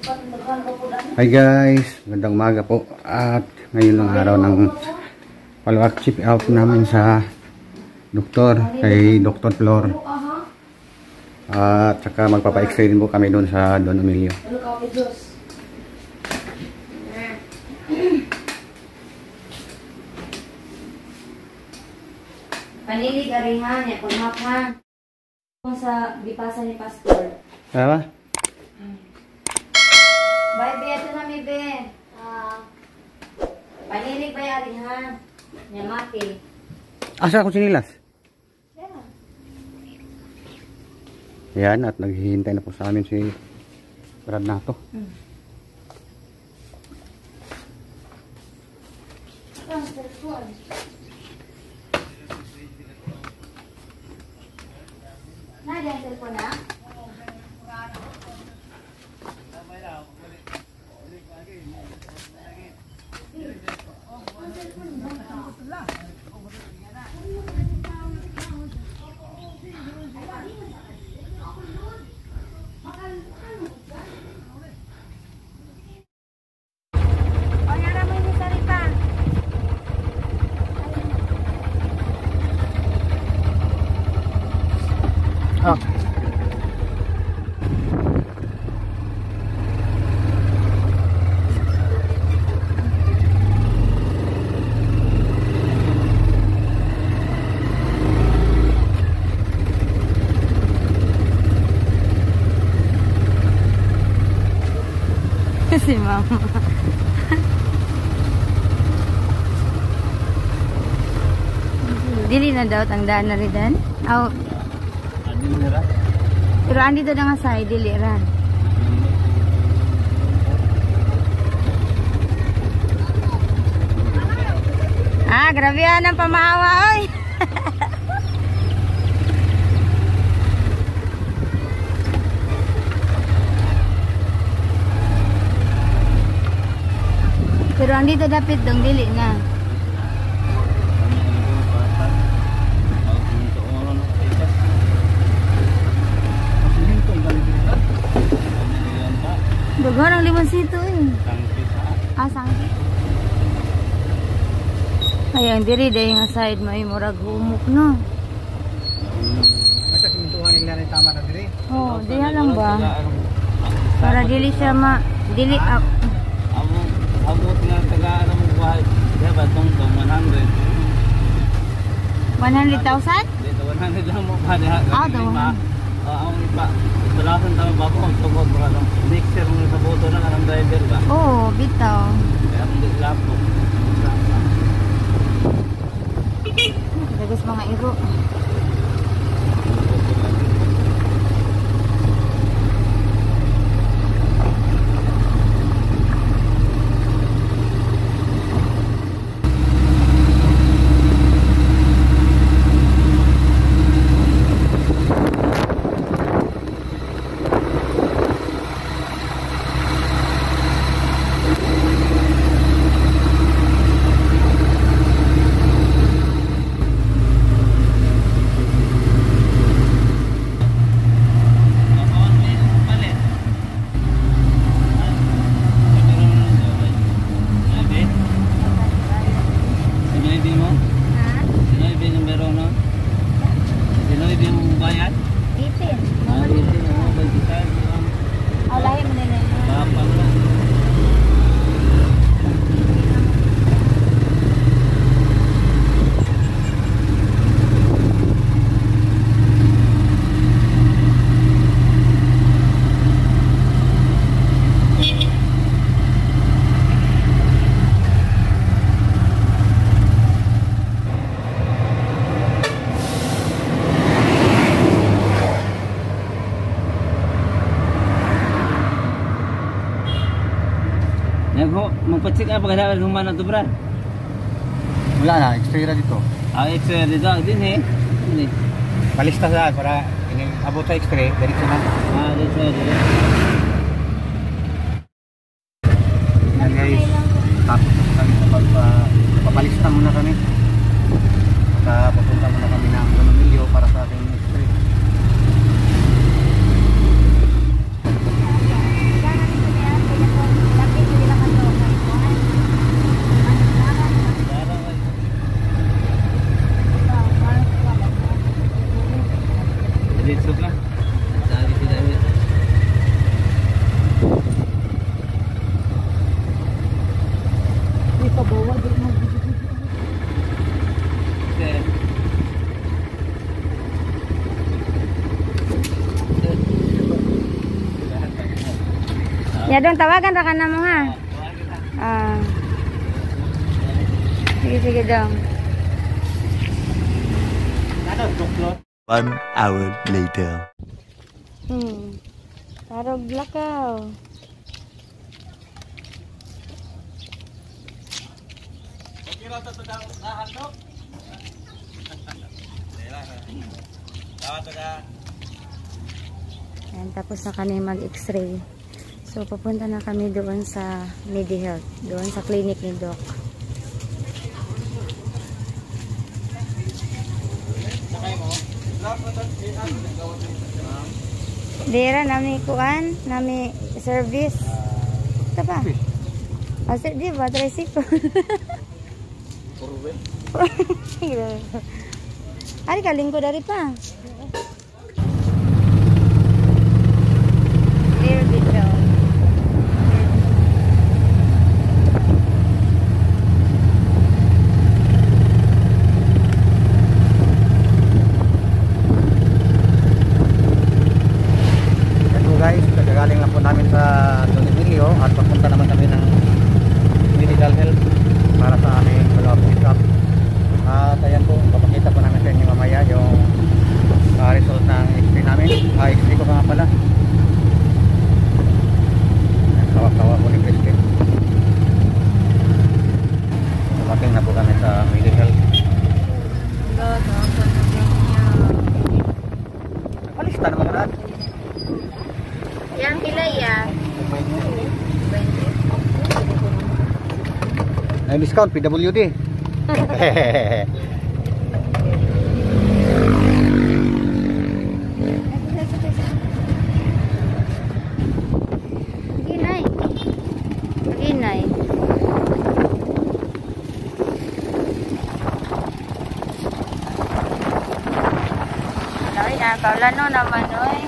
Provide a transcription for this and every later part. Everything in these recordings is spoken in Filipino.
Hi guys, magandang umaga po. At ngayon ang araw ng follow-up check out namin sa doktor, kay Dr. Flor. At saka magpapa-x-ray din po kami doon sa Don Emilio. Panilig arihan ya pangmaphan sa bipasa ni pastor. Apa? Bye be ato na mi be. Panilig bay arihan nya mati. Asa ako sinilas? Yan, at naghihintay na po sa amin si Brad Nato. Nandiyan ang cellphone na? Ah. Si mama. Dili na daw tangdaan na rin dan. Aw. Pero andi to nga side dili ran. Grabe yan ang pamahawa oy. Pero andi to dapit dong dili na. Dughan ang limonsito eh. Sangki. Ayang diri day nga side may murag humok no. Asa simintuhan nila ni tama na diri? Oh, diha lang ba? Para dili siya dili up. Abot nga taga ano mo buhay. Diya ba tong 100? 100,000? Dito 100 lang mo pa diha. Daw. Ang iba, balasan tama ba ko tungkol ba lang. Mixer mo sa boto na kanang driver ba? Oo, bitaw. Kaya ang laptop. Dagas mga iro. Magpatsik apa kada rumah na to brad? Wala na, x-ray ra dito. X-ray dito din eh. Ini. Palista sa para ini abot sa x-ray, diretso na. Dito. Yan guys. Tapos kami sa papalista muna kami. At papunta muna kami ng Don Emilio para sa ating x-ray. Ya dong, tawagan ra ka na mo ha. Ah. Sige dong. 1 hour later. Tarog lakaw. Ayan, tapos na kami mag-x-ray. So, papunta na kami doon sa MediHealth. Doon sa clinic ni Doc. Dira nami kuan, nami service. Ito pa. Asa di ba tricycle? Ari ka linggo dari pa. Here we go. Guys, kagagaling lang po namin sa Don Emilio at papunta naman kami ng medical health para sa aming follow-up check-up. At ayan po, papakita po namin sa inyo mamaya yung result ng x-ray namin. X-ray ko nga pala. Tawa-tawa po ni Christine. Dumating na po kami sa medical health. Alista naman ka na. Yang kilay ya. Ay, discount PWD. Ginay. Ginay. Ay, nakalano naman oy.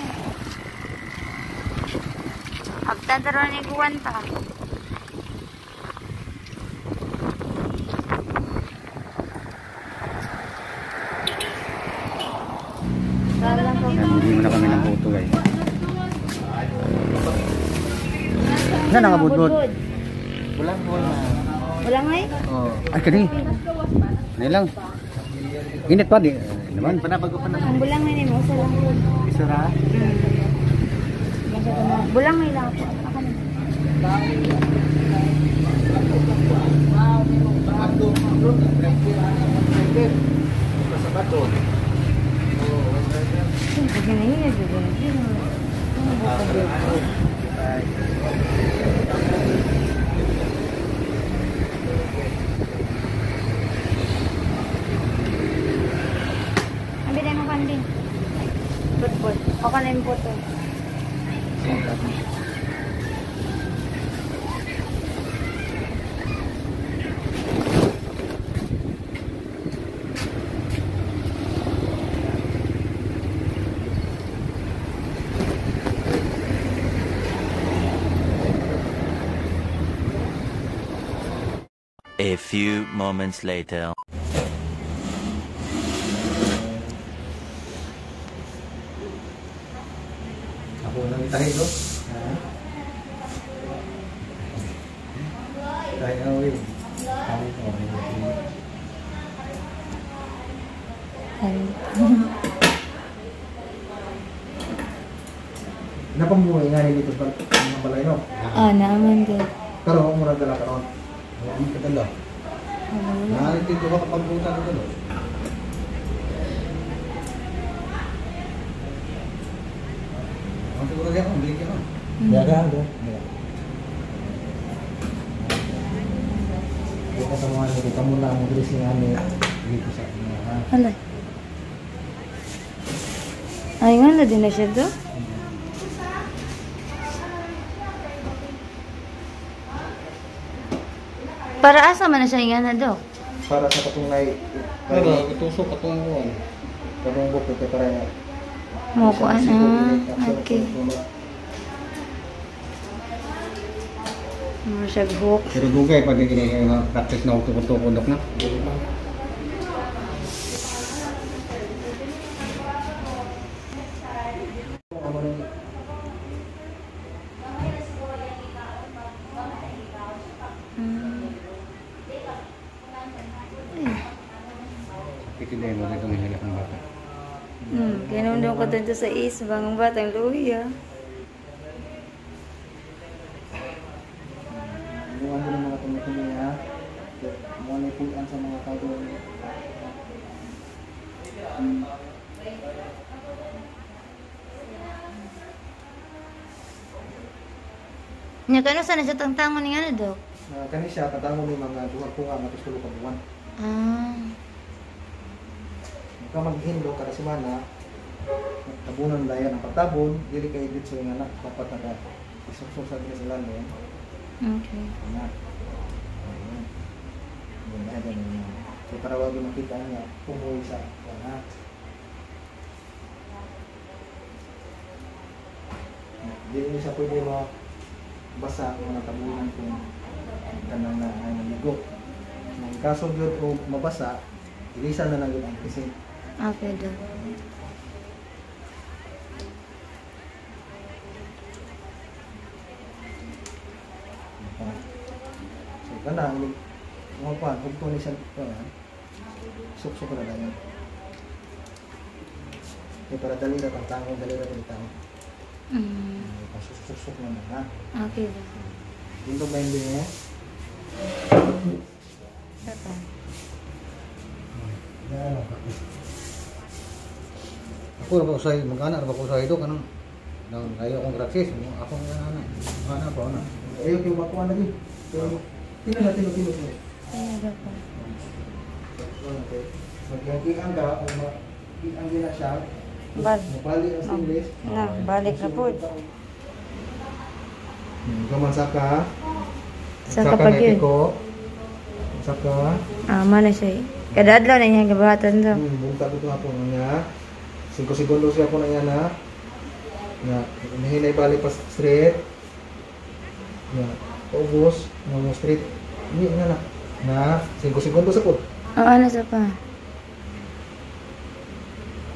Agtan taron ni buwan pa. Hindi mo na kami ng photo guys. Ano nga budbud? Bulan po na. Wala nga eh. Oh, ay kani. Ano lang. Init pa di naman. Panabago pa na. Ang bulang may nimo sa lang po. Isura. Bulang may lang po. Ako na. Ang biday mo kandi. Putput. Ako na yung puto. A few moments later. Ako nang itahin do. Tayo na uwi. Napambuhay nga dito sa mga balay no? Naman din. Pero ako muna dala ka ron. Ang kadala. Naalit dito ka kapag puta dito no? Ang siguro diyan ako, balik ka. Daga. Dito sa mga dito muna ang dressing namin dito sa mga. Alay. Ay nga na din na siya do. Para asa man na siya nga na do? Para sa katunay. Para itusok katunguan. Karong buko kay para Mo ko okay. Mo siya hook. Pero dugay pag gini nga practice na utok-utok na. Itinay mo na itong hinilak ng bata. Kinundong ko dito sa isbang ang batang luya. Iwan mo ng mga tumitumi ha. Mga nipuan sa mga kagawin. Nya kano sana sa tangtangon ni ano, Dok? Kani siya, katamo may mga duwag ko nga matos tulo ka buwan. Ka maghindo kada semana. Tabunan dayan ang pagtabon, dili kay edit sa anak dapat na isukso sa gina sila no. Okay. Anak. Ayun. Yun na din. So para wag mo makita niya pumoy sa anak. Dili siya pwede mo basa ang mga tabunan kung kanang na ay naligo. Ang kaso gyud o mabasa, ilisan na lang yun ang kising. Okay, Dok. So kana mga pan, huwag ko ni siya suksok ko na lang yan. Okay, para dali na tangtangon, dali na tangtangon. Suksok na lang ha. Okay, Dok. Dito ba hindi niya? Saka. Ako na ba usay, mag-anak na ba ko usay ito? Kanang ayaw akong praksis. Ako nga anak. Anak pa na. Ayaw kayo makuha na din. Tino na, tino. Ayan, Dok. Mag-iang ka, o mag-iang din na siya. Mabali ang stainless. Na, balik na po. Kamansa ka. Saka pag yun. Saka. Mana siya. Kada adlaw na niya gabahatan, Dok. Bungta ko ito hapon niya. 5 segundo siya po na yan ha. Nahinay balik pa straight. Paubos. Mga straight. Hindi na. 5 segundo sa po. Ano sa pa?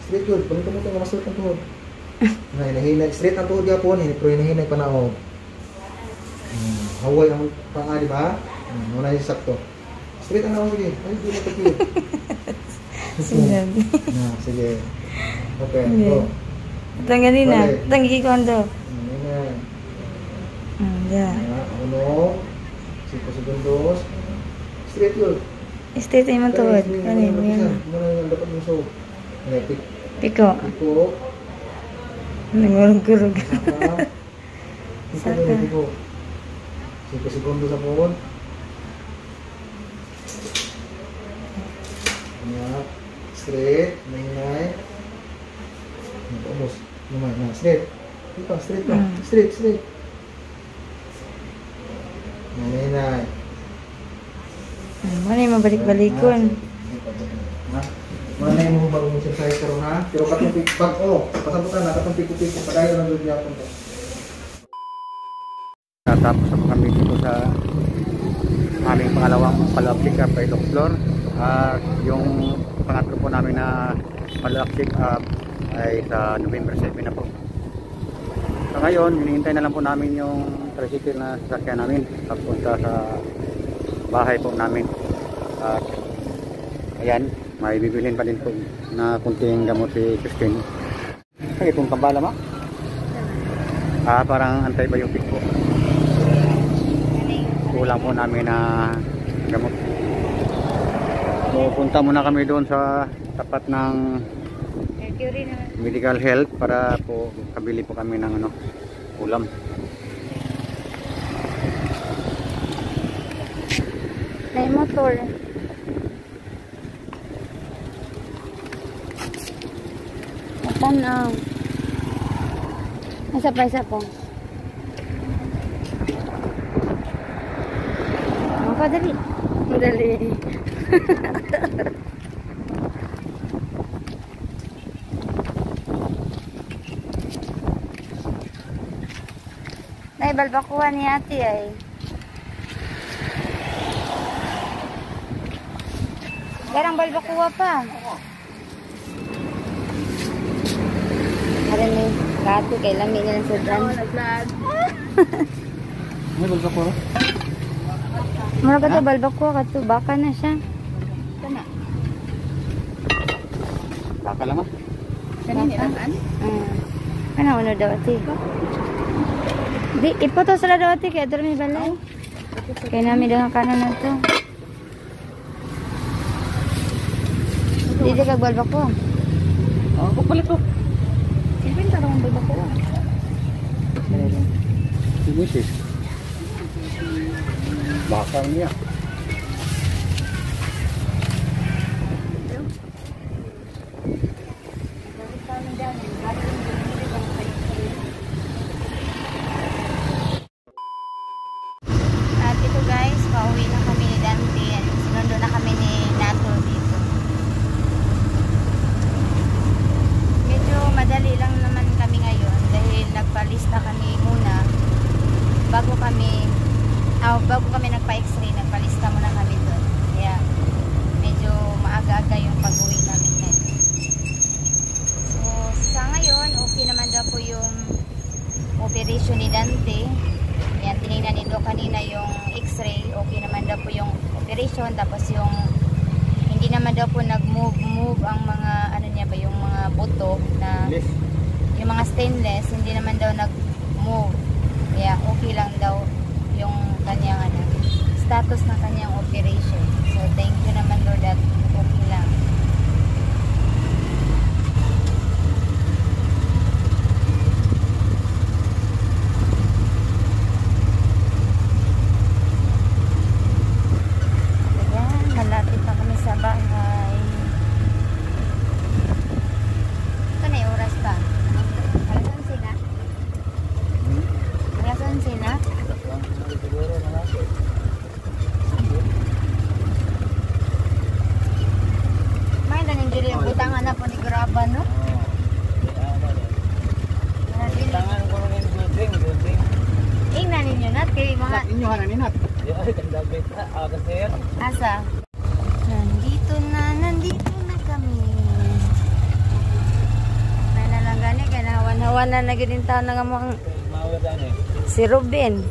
Straight yun. Balik mo ito nga masuot ang tuhod. Nahinay. Straight ang tuhod yapon. Pero hinahinay panahon. Haway ang panga, di ba? Muna yung sakto. Straight ang naman, sige. Ay, di na tapir. Sinabi. Sige. Okay, Sige. go. Itang ganina. Balik. Itang gigikuan, Dok. Yan. Yeah. Uno. 5 segundos. Straight yun. Straight ay mantuwad. Kanin mo yan. Muna yung dapat mo so. Piko. Piko. Nangurug-gurug. Saka. Piko. 5 segundos sa phone. Straight, nahinay. Almost. Naman, straight. Ito, straight pa. Straight. Nahinay. Ano yung mabalik-balikon? Mana yung mo bago mo siya karon ha? Pero katong pag pasabutan na katong piko-piko padayon ang luya ko to. Tapos na kami dito sa aming pangalawang follow-up check-up by Doctor. Yung pangatlo po namin na follow-up check-up ay sa November 7 na po. So ngayon, hinihintay na lang po namin yung tricycle na sasakyan namin papunta sa bahay po namin. Ayan, may bibilhin pa din po na kunting gamot si Christine. Ay, itong kambala ma? Parang antibiotic po. Kulang po namin na gamot. Pupunta muna kami doon sa tapat ng medical health para po kabili po kami ng ulam. May motor. Tanaw. Isa pa. Dali. Nay, balbakuha ni ate ay. Garang balbakuha pa. Alam ni, kato kay lami nilang sudan. May balbakuha? Mura ka to balbakuha ka to, baka na siya. Baka lang ah. Kanini naman? Ano ano daw ati? Di, ipoto sila daw ati. Kaya doon may balay. Kaya namin daw ang kanan na ito. Hindi ka balba ko. Oh, bukbalik ko. Siyempre ka naman balba ko. Si Mrs. Baka niya. At ito guys, pauwi na kami ni Dante. Sinundo na kami ni Nato dito. Medyo madali lang naman kami ngayon dahil nagpalista kami muna bago kami nagpa-x-ray, nagpalista muna kami doon. Kaya medyo maaga-aga yung pag-uwi namin ngayon. So sa ngayon, okay naman daw po yung operation ni Dante. Yan, tinignan ni Doc kanina yung x-ray. Okay naman daw po yung operation. Tapos yung hindi naman daw po nag-move ang mga ano niya ba, yung mga buto na yung mga stainless, hindi naman daw nag-move. Kaya okay lang daw yung kanyang status ng kanyang operation. So thank you naman Lord that okay lang. Malapit pa kami sa bahay. Ito na yung oras pa. Alasan sila? Alasan sila? May naning diri ang butangan na po ni Graba, no? Tangan ko rin yung building. Ingnan ninyo nat kay mga Inyo hanan ninat. Ay, kandabit na. Kasi yan. asa. Nandito na kami. May nalanggani kaya nahawan-hawan na naging tao na nga mo ang Mawadan eh. si Ruben.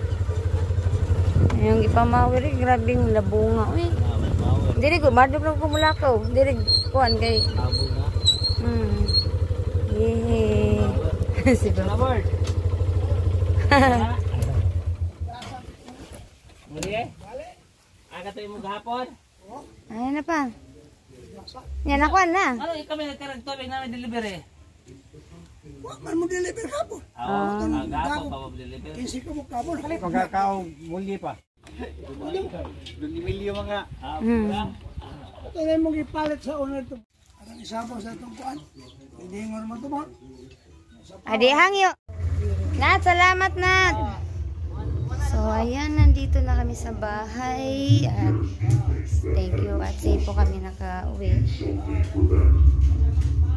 Yung ipamawiri, grabing labunga. Uy, Mawad. diri ko, madog lang kumulakaw. Diri, kuhan kay, Abo na. Yehey. Si Bro. Robert. Muli eh? Aga tayo mo gahapon? Ayun na pa. Yan, nakuhan na. Ano, kami nagkarag tubig namin delivery. Man mo deliver ka po. Oo, gahapon pa mag-deliver. Kinsi ko mo kapon. Pagkakao muli pa. Doon milyo mga Ito na mong ipalit sa owner to. Ang isabang sa itong kuan. Hindi mo naman ito mo. Adi, hangyo. Nat, salamat Nat. So, ayan, nandito na kami sa bahay. At thank you. At safe po kami naka-uwi.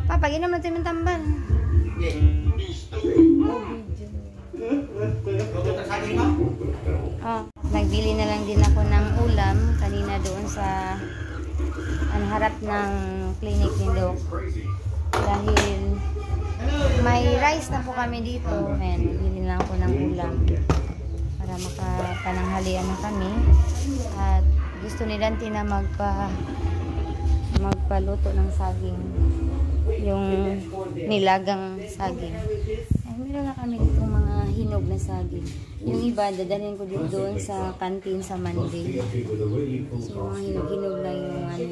Papagin naman tayo ng tambal. Oh, nagbili na lang din ako ng ulam kanina doon sa harap ng clinic ni Doc. Dahil may rice na po kami dito. Ayan, nagbili lang ako ng ulam para makapananghalian na kami. At gusto ni Dante na magpaluto ng saging, yung nilagang saging. Ay, meron na kami itong mga hinog na saging. Yung iba, dadalhin ko din doon sa canteen sa Monday. So, mga hinog-hinog na yung ano.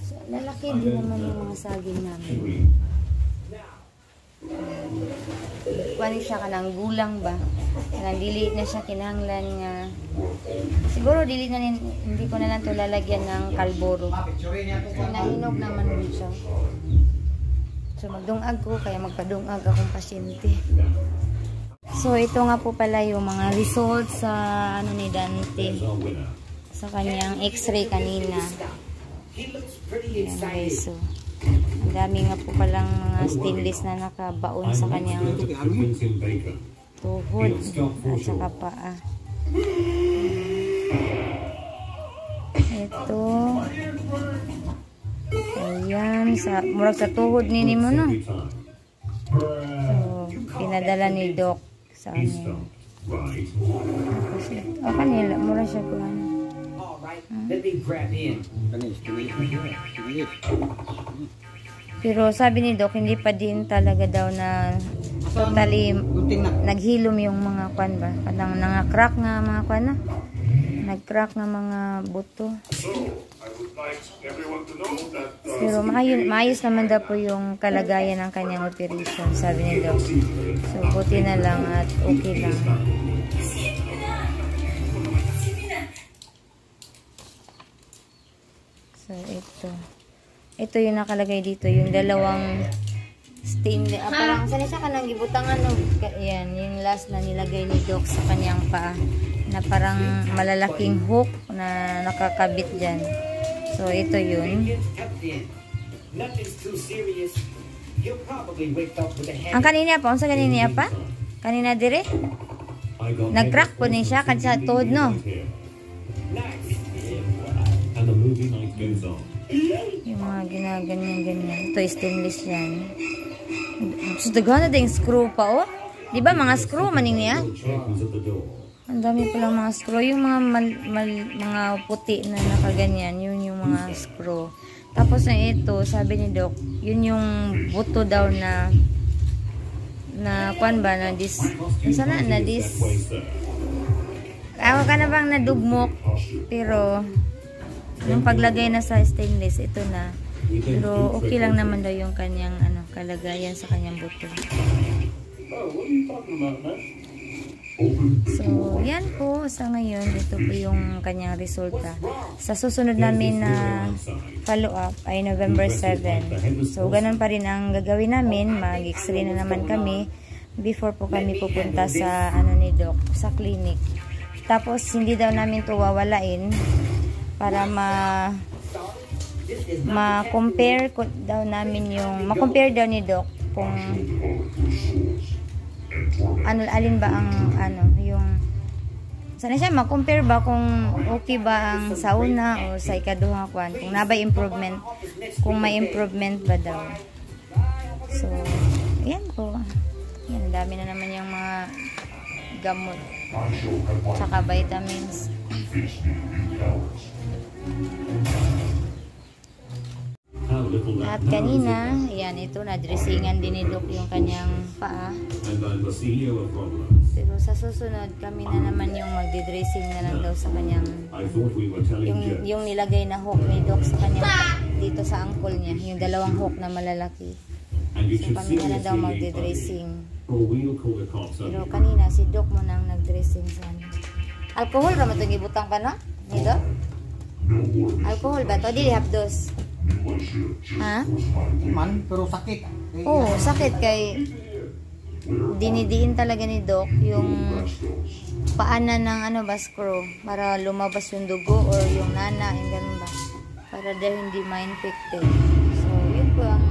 So, lalaki din naman yung mga saging namin. Kuhanin siya ka ng gulang ba? Kaya dili na siya kinahanglan nga. Siguro dili na hindi ko na lang ito lalagyan ng kalboro. Kasi nahinog naman din siya. So magdungag ko, kaya magpadungag akong pasyente. So ito nga po pala yung mga results sa ano ni Dante. Sa kanyang x-ray kanina. Ayan guys, so ang dami nga po palang mga stainless na nakabaon sa kanyang tuhod at saka paa. Ito. Ayan, murag sa tuhod nini mo no. So, pinadala ni Doc sa amin. Tapos ito. Kanila, mura siya ko ano. Let me grab in. Pero sabi ni Doc, hindi pa din talaga daw na totally Gunting na. naghilom yung mga kwan ba? Parang nanga-crack nga mga kwan na. Nag-crack nga mga buto. Pero maayos naman daw po yung kalagayan ng kanyang operation, sabi ni Doc. So, buti na lang at okay lang. So, ito. Ito yung nakalagay dito. Yung dalawang stainless. Parang saan siya ka nang gibutangan. No? Yan, yung last na nilagay ni Doc sa kanyang paa. Na parang malalaking hook na nakakabit dyan. So, ito yun. Ang kanina pa, unsa kanina pa? Kanina dire? Nag-crack po din siya kasi sa tuhod, no? Yung mga ginaganyan-ganyan. Ito, stainless yan. So, daghan na ding screw pa, oh. Di ba mga screw maning niya? Ang dami palang mga screw. Yung mga mga puti na nakaganyan, yun yung mga screw. Tapos na ito, sabi ni Doc, yun yung buto daw na kwan ba, na sana na ako ka na bang nadugmok, pero yung paglagay na sa stainless, ito na. Pero okay lang naman daw yung kanyang kalagayan sa kanyang buto. So, yan po sa ngayon. Ito po yung kanyang resulta. Sa susunod namin na follow-up ay November 7. So, ganun pa rin ang gagawin namin. Mag-x-ray na naman kami before po kami pupunta sa ni Doc, sa clinic. Tapos, hindi daw namin to wawalain para ma-compare daw namin yung ma-compare daw ni Doc kung alin ba ang yung sana siya ma-compare ba kung okay ba ang sa una o sa ikaduhang kwan, kung nabay improvement, kung may improvement ba daw. So, ayan po. Yan, dami na naman yung mga gamot tsaka vitamins. At kanina, yan, ito, na-dressingan din ni Doc yung kanyang paa. Pero sa susunod, kami na naman yung magdi-dressing na lang daw sa kanyang, yung nilagay na hook ni Doc sa kanyang, dito sa ankle niya, yung dalawang hook na malalaki. So kami na daw magdi-dressing. Pero kanina, si Doc mo nang nag-dressing sa alcohol, raman itong ibutang ka na? Ni Doc? Alcohol ba ito? Di hapdos. Ha? Man, pero sakit. Oo, sakit kay dinidiin talaga ni Doc yung paanan ng screw para lumabas yung dugo or yung nana, yung ganun ba, para dahil hindi ma-infected. So, yun po ang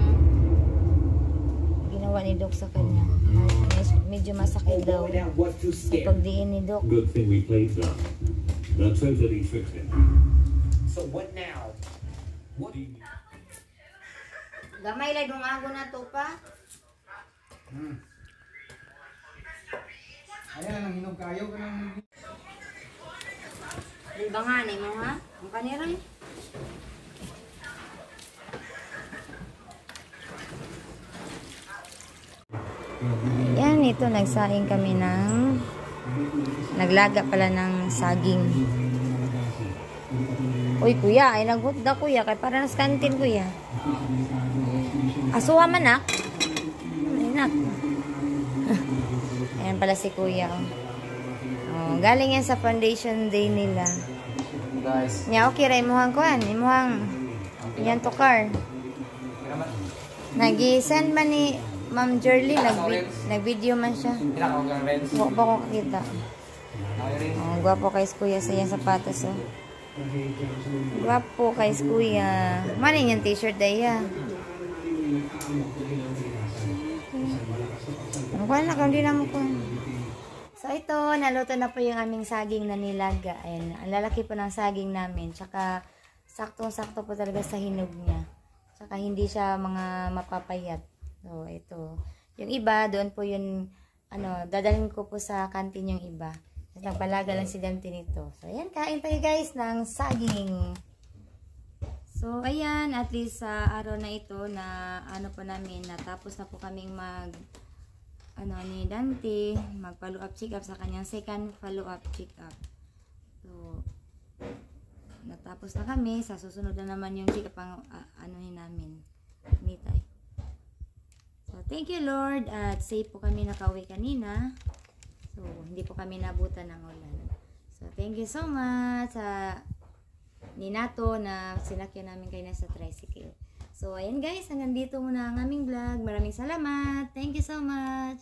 ginawa ni Doc sa kanya. Medyo masakit daw sa pagdiin ni Doc. Good thing we played that. That totally fixed it. So what now? What do you... Gamay lang yung ago na to pa. Ayan ang hinog kayo. Libangan mo ha? Ang kanira eh. Yan, ito nagsaing kami ng naglaga pala ng saging. Uy kuya, ay naghutda kuya kay para nas kantin kuya. Asuha man nak. Nak. Ayan pala si kuya. Oh, galing yan sa foundation day nila. Guys. Nya okay ra imuhang kuan, imuhang yan to car. Nagi-send man ni Ma'am Jerly, nag-video man siya. Huwag ba ko kakita. Oh, gwapo kay kuya sa iyang sapatos oh. Gwapo kay kuya. Maning yung t-shirt daya. Kuan na kundi na mo kuan. So ito, naluto na po yung aming saging na nilaga. Ayan, ang lalaki po ng saging namin. Tsaka saktong-sakto po talaga sa hinog niya. Tsaka hindi siya mga mapapayat. So ito. Yung iba, doon po yun, dadalhin ko po sa kantin yung iba. Nagpalaga lang si Dante nito. So, ayan, kain tayo guys ng saging. So, So, ayan, at least sa araw na ito na ano po namin, natapos na po kaming ni Dante, mag-follow up check up sa kanyang second follow up check up. So, natapos na kami, sa susunod na naman yung check up ang namin. Mitay. So, thank you Lord at safe po kami nakauwi kanina. So, hindi po kami nabutan ng ulan. So, thank you so much sa Ninato na sinakyan namin kayo na sa tricycle. So, ayan guys, hanggang dito muna ang aming vlog. Maraming salamat. Thank you so much.